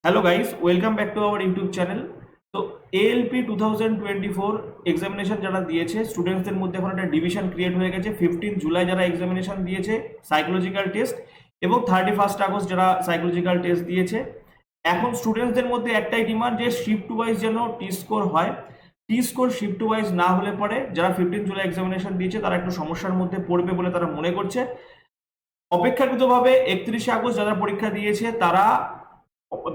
Hello guys, welcome back to our YouTube channel. তো ALP 2024 examination যারা দিয়েছে স্টুডেন্টসদের মধ্যে এখন একটা ডিভিশন ক্রিয়েট হয়ে গেছে। 15 জুলাই যারা এক্সামিনেশন দিয়েছে সাইকোলজিক্যাল টেস্ট এবং 31 আগস্ট যারা সাইকোলজিক্যাল টেস্ট দিয়েছে। এখন স্টুডেন্টসদের মধ্যে একটাই ডিমান্ড যে শিফট ওয়াইজ যেন টি স্কোর হয়। টি স্কোর শিফট ওয়াইজ না হলে পরে যারা 15 জুলাই এক্সামিনেশন দিয়েছে তারা একটু সমস্যার মধ্যে পড়বে বলে তারা মনে করছে। অপেক্ষাকৃতভাবে 31 আগস্ট যারা পরীক্ষা দিয়েছে তারা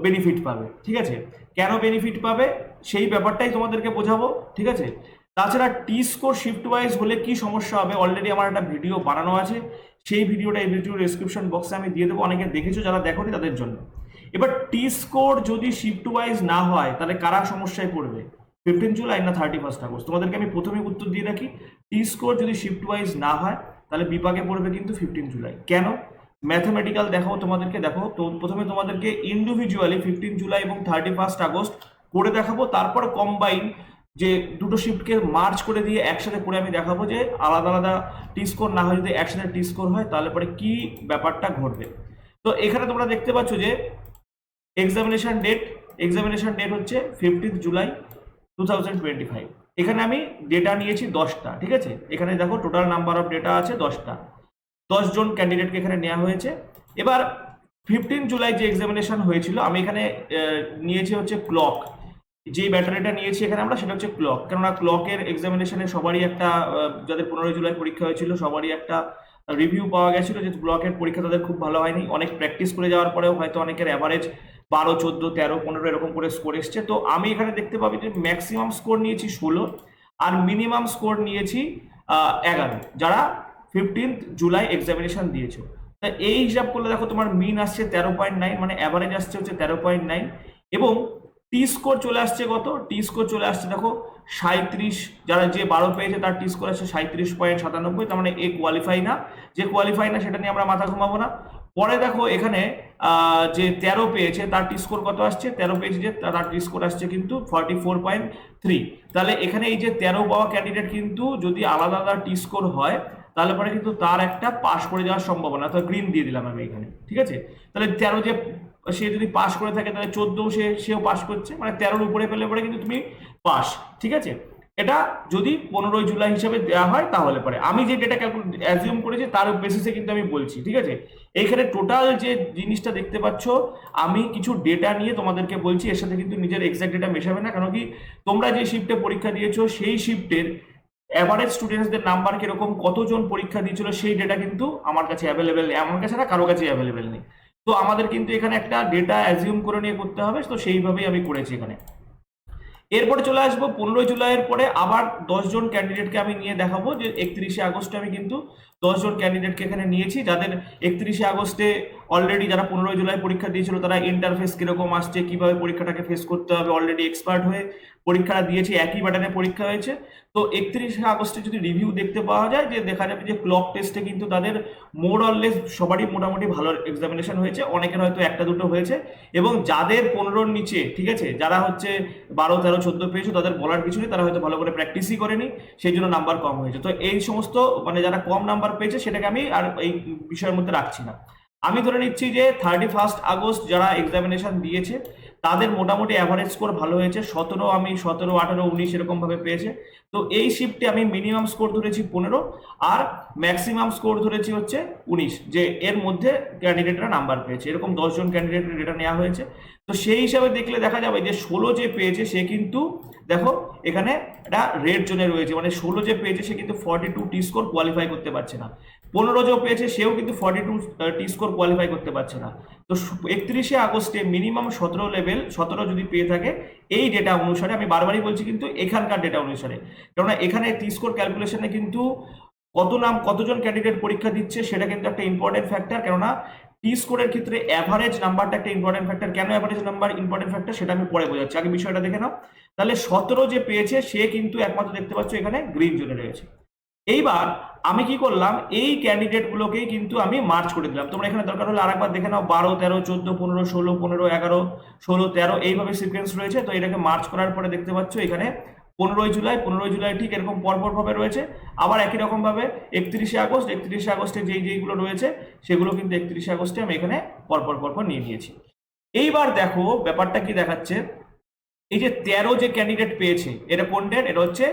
বেনিফিট পাবে। ঠিক আছে, কেন বেনিফিট পাবে সেই ব্যাপারটাই তোমাদেরকে বোঝাবো। ঠিক আছে, তাছাড়া টি স্কোর শিফট ওয়াইজ হলে কি সমস্যা হবে অলরেডি আমার একটা ভিডিও বানানো আছে, সেই ভিডিওটা এই ভিডিওর ডেসক্রিপশন বক্সে আমি দিয়ে দেবো। অনেকে দেখেছো, যারা দেখোনি তাদের জন্য। এবার টি স্কোর যদি শিফট ওয়াইজ না হয় তাহলে কারা সমস্যায় পড়বে, 15 জুলাই না 31 আগস্ট? তোমাদেরকে আমি প্রথমে উত্তর দিয়ে রাখি, টি স্কোর যদি শিফট ওয়াইজ না হয় তাহলে বিপাকে পড়বে কিন্তু 15 জুলাই। কেন? ম্যাথমেটিক্যাল দেখাও তোমাদেরকে। দেখো তো, প্রথমে তোমাদেরকে ইন্ডিভিজুয়ালি 15 জুলাই এবং 31 আগস্ট করে দেখাবো, তারপর কম্বাইন যে দুটো শিফটকে মার্চ করে দিয়ে একসাথে করে আমি দেখাবো যে আলাদা আলাদা টি স্কোর না হয় যদি একসাথে টি স্কোর হয় তাহলে পরে কি ব্যাপারটা ঘটবে। তো এখানে তোমরা দেখতে পাচ্ছ যে এক্সামিনেশন ডেট হচ্ছে 15 জুলাই 2025। এখানে আমি ডেটা নিয়েছি 10টা। ঠিক আছে, এখানে দেখো টোটাল নাম্বার অফ ডেটা আছে 10টা। 10 জন ক্যান্ডিডেটকে এখানে নেওয়া হয়েছে। এবার 15 জুলাই যে এক্সামিনেশন হয়েছিল আমি এখানে নিয়েছি হচ্ছে ক্লক। যে ব্যাটারিটা নিয়েছি এখানে আমরা সেটা হচ্ছে ক্লক, কেননা ক্লকের এক্সামিনেশনে সবারই একটা যাদের 15 জুলাই পরীক্ষা হয়েছিল সবারই একটা রিভিউ পাওয়া গেছিল যে ব্লকের পরীক্ষা তাদের খুব ভালো হয়নি। অনেক প্র্যাকটিস করে যাওয়ার পরেও হয়তো অনেকের অ্যাভারেজ 12, 14, 13, 15 এরকম করে স্কোর এসছে। তো আমি এখানে দেখতে পাবি যে ম্যাক্সিমাম স্কোর নিয়েছি 16 আর মিনিমাম স্কোর নিয়েছি 11, যারা 15 জুলাই এক্সামিনেশন দিয়েছো। তা এই হিসাব করলে দেখো তোমার মিন আসছে 13.9, মানে অ্যাভারেজ আসছে হচ্ছে 13.9 এবং টি স্কোর চলে আসছে কত? টি স্কোর চলে আসছে দেখো 37। যারা যে 12 পেয়েছে তার টি স্কোর আসছে 37.97। তার মানে এ কোয়ালিফাই না। যে কোয়ালিফাই না সেটা নিয়ে আমরা মাথা ঘুমাবো না। পরে দেখো এখানে যে 13 পেয়েছে তার টি স্কোর কত আসছে? 13 পেয়েছে যে তার টি স্কোর আসছে কিন্তু 44.3। তাহলে এখানে এই যে 13 পাওয়া ক্যান্ডিডেট কিন্তু যদি আলাদা আলাদা টি স্কোর হয় তাহলে পরে কিন্তু তার একটা পাস করে যাওয়ার সম্ভাবনা, তো গ্রিন দিয়ে দিলাম আমি এখানে। ঠিক আছে, তাহলে 13 যে সে যদি পাস করে থাকে তাহলে 14 সেও পাস করছে, মানে 13-র উপরে পেলে পরে কিন্তু তুমি পাস। ঠিক আছে, এটা যদি 15 জুলাই হিসাবে দেওয়া হয় তাহলে পরে আমি যে ডেটা অ্যাজিউম করেছি তার বেসিসে কিন্তু আমি বলছি। ঠিক আছে, এইখানে টোটাল যে জিনিসটা দেখতে পাচ্ছ আমি কিছু ডেটা নিয়ে তোমাদেরকে বলছি, এর সাথে কিন্তু নিজের এক্সাক্ট ডেটা মেশাবে না। কারণ কি, তোমরা যে শিফটে পরীক্ষা দিয়েছো সেই শিফটের অ্যাভারেজ স্টুডেন্টসদের নাম্বার কিরকম, কতজন পরীক্ষা দিয়েছিল সেই ডেটা কিন্তু আমার কাছে অ্যাভেলেবেল নেই, আমার কাছে না, কারো কাছে অ্যাভেলেবেল নেই। তো আমাদের কিন্তু এখানে একটা ডেটা অ্যাজিউম করে নিয়ে করতে হবে, তো সেইভাবেই আমি করেছি এখানে। এরপরে চলে আসবো 15 জুলাইয়ের পরে আবার 10 জন ক্যান্ডিডেটকে আমি নিয়ে দেখাবো যে 31 আগস্টে আমি কিন্তু 10 জন ক্যান্ডিডেটকে এখানে নিয়েছি, যাদের 31 আগস্টে অলরেডি যারা 15 জুলাই পরীক্ষা দিয়েছিল তারা ইন্টারফেস কিরকম আসছে, কিভাবে পরীক্ষাটাকে ফেস করতে হবে অলরেডি এক্সপার্ট হয়ে পরীক্ষাটা দিয়েছে, একই প্যাটার্নে পরীক্ষা হয়েছে। তো 31 আগস্টে যদি রিভিউ দেখতে পাওয়া যায় যে দেখা যাবে যে ক্লক টেস্টে কিন্তু তাদের মোর অললেস সবারই মোটামুটি ভালো এক্সামিনেশন হয়েছে, অনেকের হয়তো একটা দুটো হয়েছে। এবং যাদের 15-র নিচে, ঠিক আছে, যারা হচ্ছে 12, 13, 14 পেয়েছে তাদের বলার কিছু নেই, তারা হয়তো ভালো করে প্র্যাকটিসই করেনি, সেই জন্য নাম্বার কম হয়েছে। তো এই সমস্ত মানে যারা কম নাম্বার পেয়েছে সেটাকে আমি আর এই বিষয়ের মধ্যে রাখছি না। আমি ধরে নিচ্ছি যে 31 আগস্ট যারা এক্সামিনেশন দিয়েছে তাদের মোটামুটি অ্যাভারেজ স্কোর ভালো হয়েছে, 17, আমি 17, 18, 19 এরকম ভাবে পেয়েছে। তো এই শিফটে আমি মিনিমাম স্কোর ধরেছি 15 আর ম্যাক্সিমাম স্কোর ধরেছি হচ্ছে 19, যে এর মধ্যে ক্যান্ডিডেটরা নাম্বার পেয়েছে। এরকম 10 জন ক্যান্ডিডেটের ডেটা নেওয়া হয়েছে। তো সেই হিসাবে দেখলে দেখা যাবে যে 16 যে পেয়েছে সে কিন্তু দেখো এখানে একটা রেড জোনে রয়েছে, মানে 16 যে পেয়েছে সে কিন্তু 42 টি স্কোর কোয়ালিফাই করতে পারছে না। 15 যে পেয়েছে সেও কিন্তু 42 টি স্কোর কোয়ালিফাই করতে পারছে না। তো 31 আগস্টে মিনিমাম 17 লেভেল, 17 যদি পেয়ে থাকে এই ডেটা অনুসারে, আমি বারবারই বলছি কিন্তু এখানকার ডেটা অনুসারে, কেননা এখানে টি স্কোর ক্যালকুলেশনে কিন্তু কতজন ক্যান্ডিডেট পরীক্ষা দিচ্ছে সেটা কিন্তু একটা ইম্পর্টেন্ট ফ্যাক্টর। কেননা টি স্কোরের ক্ষেত্রে অ্যাভারেজ নাম্বারটা একটা ইম্পর্টেন্ট ফ্যাক্টর। কেন অ্যাভারেজ নাম্বার ইম্পর্টেন্ট ফ্যাক্টর সেটা আমি পরে বোঝাচ্ছি, আগে বিষয়টা দেখে নাও। তাহলে 17 যে পেয়েছে সে কিন্তু একমাত্র দেখতে পাচ্ছ এখানে গ্রিন জোনে রয়েছে। এইবার আমি কি করলাম, এই ক্যান্ডিডেট গুলোকেই কিন্তু আমি মার্চ করে দিলাম। তোমরা এখানে দরকার হলে আরেকবার দেখে নাও, 12, 13, 14, 15, 16, 15, 11, 16, 13 এইভাবে সিকোয়েন্স রয়েছে। তো এটাকে মার্চ করার পরে দেখতে পাচ্ছ এখানে 15 জুলাই ঠিক এরকম পরপর ভাবে রয়েছে। আবার একই রকম ভাবে 31 আগস্টে যেইগুলো রয়েছে সেগুলো কিন্তু 31 আগস্টে আমি এখানে পরপর নিয়ে নিয়েছি। এইবার দেখো ব্যাপারটা কি দেখাচ্ছে, এই যে 13 যে ক্যান্ডিডেট পেয়েছে, এটা কোন ডেট, এটা হচ্ছে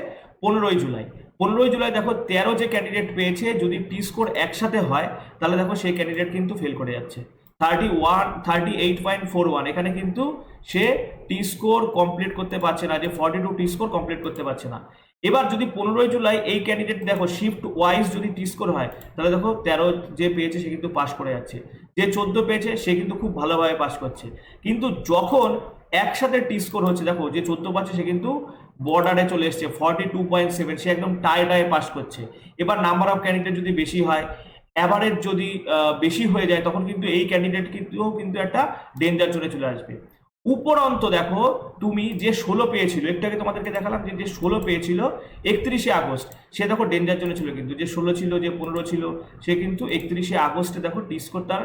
15ই জুলাই। 15ই জুলাই দেখো 13 যে ক্যান্ডিডেট পেয়েছে, যদি টি স্কোর একসাথে হয় তাহলে দেখো সেই ক্যান্ডিডেট কিন্তু ফেল করে যাচ্ছে। 38.41, এখানে কিন্তু সে টি স্কোর কমপ্লিট করতে পারছে না, যে 42 টি স্কোর কমপ্লিট করতে পারছে না। এবার যদি 15ই জুলাই এই ক্যান্ডিডেট দেখো শিফট ওয়াইজ যদি টি স্কোর হয়, তাহলে দেখো 13 যে পেয়েছে সে কিন্তু পাস করে যাচ্ছে, যে 14 পেয়েছে সে কিন্তু খুব ভালোভাবে পাস করছে। কিন্তু যখন একসাথে টি স্কোর হচ্ছে, দেখো যে 14 পাচ্ছে সে কিন্তু বর্ডারে চলে এসছে 42.7, সে একদম টায়ে পাস করছে। এবার নাম্বার অফ ক্যান্ডিডেট যদি বেশি হয়, অ্যাভারেজ যদি বেশি হয়ে যায়, তখন কিন্তু এই ক্যান্ডিডেট কিন্তু একটা ডেঞ্জার জোনে চলে আসবে। উপরন্ত দেখো তুমি যে 16 পেয়েছিল, একটু আগে তোমাদেরকে দেখালাম যে যে 16 পেয়েছিল 31শে আগস্ট, সে দেখো ডেঞ্জার জোনে ছিল, কিন্তু যে 16 ছিল, যে 15 ছিল, সে কিন্তু 31শে আগস্টে দেখো টি স্কোর তার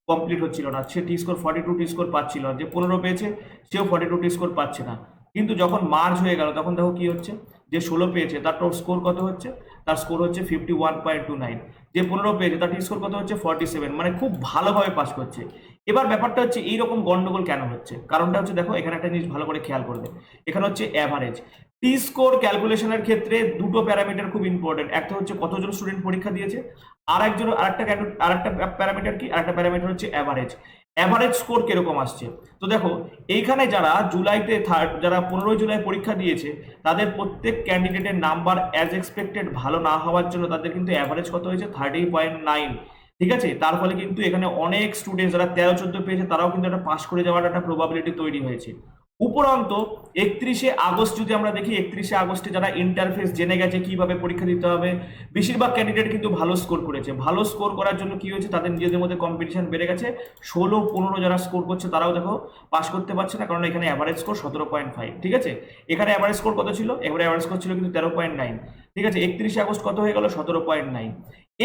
কমপ্লিট হচ্ছিল না, সে টি স্কোর 42 টি স্কোর পাচ্ছিল না। যে 15 পেয়েছে সেও 42 টি স্কোর পাচ্ছে না। কিন্তু যখন মার্চ হয়ে গেল তখন দেখো কি হচ্ছে, যে 16 পেয়েছে তার স্কোর কত হচ্ছে, তার স্কোর হচ্ছে 51.29। যে 15 পেয়েছে তার টি স্কোর কত হচ্ছে 47, মানে খুব ভালোভাবে পাস করছে। এবার ব্যাপারটা হচ্ছে এইরকম গন্ডগোল কেন হচ্ছে, কারণটা হচ্ছে দেখো এখানে একটা জিনিস ভালো করে খেয়াল করবে, এখানে হচ্ছে অ্যাভারেজ। টি স্কোর ক্যালকুলেশনের ক্ষেত্রে দুটো প্যারামিটার খুব ইম্পর্টেন্ট, একটা হচ্ছে কতজন স্টুডেন্ট পরীক্ষা দিয়েছে, আরেকটা প্যারামিটার কি, আরেকটা প্যারামিটার হচ্ছে অ্যাভারেজ। অ্যাভারেজ স্কোর কিরকম আসছে। তো দেখো এইখানে যারা জুলাইতে যারা 15ই জুলাই পরীক্ষা দিয়েছে, তাদের প্রত্যেক ক্যান্ডিডেটের নাম্বার অ্যাজ এক্সপেক্টেড ভালো না হওয়ার জন্য তাদের কিন্তু অ্যাভারেজ কত হয়েছে 30.9। ঠিক আছে, তার ফলে কিন্তু এখানে অনেক স্টুডেন্ট যারা 13-14 পেয়েছে তারাও কিন্তু একটা পাস করে যাওয়ার একটা প্রবাবিলিটি তৈরি হয়েছে। উপরন্ত 31শে আগস্ট যদি আমরা দেখি, 31শে আগস্টে যারা ইন্টারফেস জেনে গেছে কিভাবে পরীক্ষা দিতে হবে, বেশিরভাগ ক্যান্ডিডেট কিন্তু ভালো স্কোর করেছে। ভালো স্কোর করার জন্য কি হয়েছে, তাদের নিজেদের মধ্যে কম্পিটিশন বেড়ে গেছে। 16-15 যারা স্কোর করছে তারাও দেখো পাস করতে পারছে না, কারণ এখানে অ্যাভারেজ স্কোর 17.5। ঠিক আছে, এখানে অ্যাভারেজ স্কোর কত ছিল, এবারে অ্যাভারেজ স্কোর ছিল কিন্তু 13.9। ঠিক আছে, 31শে আগস্ট কত হয়ে গেল 17.9।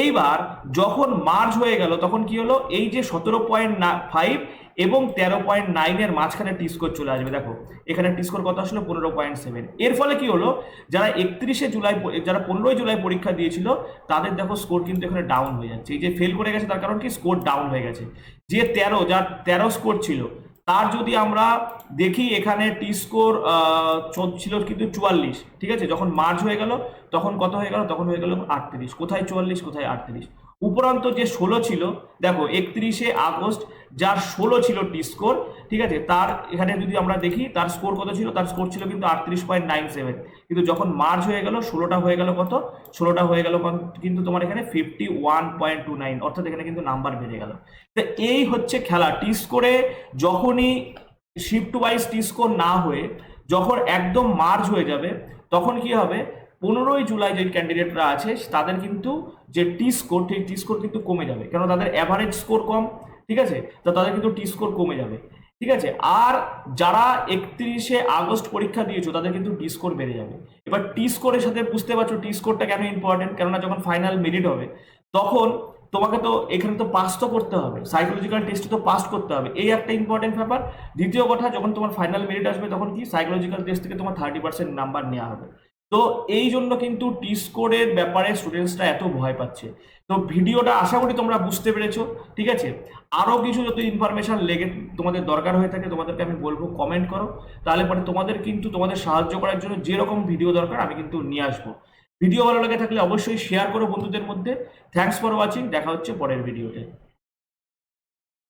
এইবার যখন মার্চ হয়ে গেল তখন কি হলো, এই যে 17.5 এবং 13.9 এর মাঝখানে টি স্কোর চলে আসবে। দেখো এখানে টি স্কোর কত আসলো 15.7। এর ফলে কি হলো, যারা 31শে জুলাই যারা 15ই জুলাই পরীক্ষা দিয়েছিল তাদের দেখো স্কোর কিন্তু এখানে ডাউন হয়ে যাচ্ছে। এই যে ফেল করে গেছে তার কারণ কি, স্কোর ডাউন হয়ে গেছে। যে 13, যার 13 স্কোর ছিল, তার যদি আমরা দেখি এখানে টি স্কোর ছিল কিন্তু 44। ঠিক আছে, যখন মার্চ হয়ে গেল তখন কত হয়ে গেল, তখন হয়ে গেল 38। কোথায় 44, কোথায় 38। উপরন্ত যে 16 ছিল, দেখো 31শে আগস্ট যার 16 ছিল টি স্কোর, ঠিক আছে, তার এখানে যদি আমরা দেখি তার স্কোর কত ছিল, তার স্কোর ছিল কিন্তু 38.97। কিন্তু যখন মার্চ হয়ে গেল 16টা হয়ে গেল কত, 16টা হয়ে গেল কিন্তু তোমার এখানে 51.29, অর্থাৎ এখানে কিন্তু নাম্বার বেড়ে গেল। তো এই হচ্ছে খেলা টি স্কোরে। যখনই শিফট ওয়াইজ টি স্কোর না হয়ে যখন একদম মার্চ হয়ে যাবে, তখন কি হবে, 15ই জুলাই যে ক্যান্ডিডেটরা আছে তাদের কিন্তু যে টি স্কোর, ঠিক টি স্কোর কিন্তু কমে যাবে, কারণ তাদের অ্যাভারেজ স্কোর কম। ঠিক আছে, তো তাদের কিন্তু টি স্কোর কমে যাবে। ঠিক আছে, আর যারা 31শে আগস্ট পরীক্ষা দিয়েছো তাদের কিন্তু টি স্কোর বেড়ে যাবে। এবার টি স্কোরের সাথে বুঝতে পারছো টি স্কোরটা কেন ইম্পর্টেন্ট, কেননা যখন ফাইনাল মেরিট হবে তখন তোমাকে তো এখানে তো পাস তো করতে হবে, সাইকোলজিক্যাল টেস্টে তো পাস করতে হবে, এই একটা ইম্পর্টেন্ট ব্যাপার। দ্বিতীয় কথা, যখন তোমার ফাইনাল মেরিট আসবে তখন কি সাইকোলজিক্যাল টেস্ট থেকে তোমার 30% নাম্বার নেওয়া হবে। তো এই জন্য কিন্তু টি স্কোরের ব্যাপারে স্টুডেন্টসরা এত ভয় পাচ্ছে। তো ভিডিওটা আশা করি তোমরা বুঝতে পেরেছো। ঠিক আছে, আরও কিছু যদি ইনফরমেশন লেগে তোমাদের দরকার হয়ে থাকে তোমাদেরকে আমি বলবো কমেন্ট করো, তাহলে পরে তোমাদের কিন্তু তোমাদের সাহায্য করার জন্য যেরকম ভিডিও দরকার আমি কিন্তু নিয়ে আসবো। ভিডিও ভালো লেগে থাকলে অবশ্যই শেয়ার করো বন্ধুদের মধ্যে। থ্যাঙ্কস ফর ওয়াচিং, দেখা হচ্ছে পরের ভিডিওতে।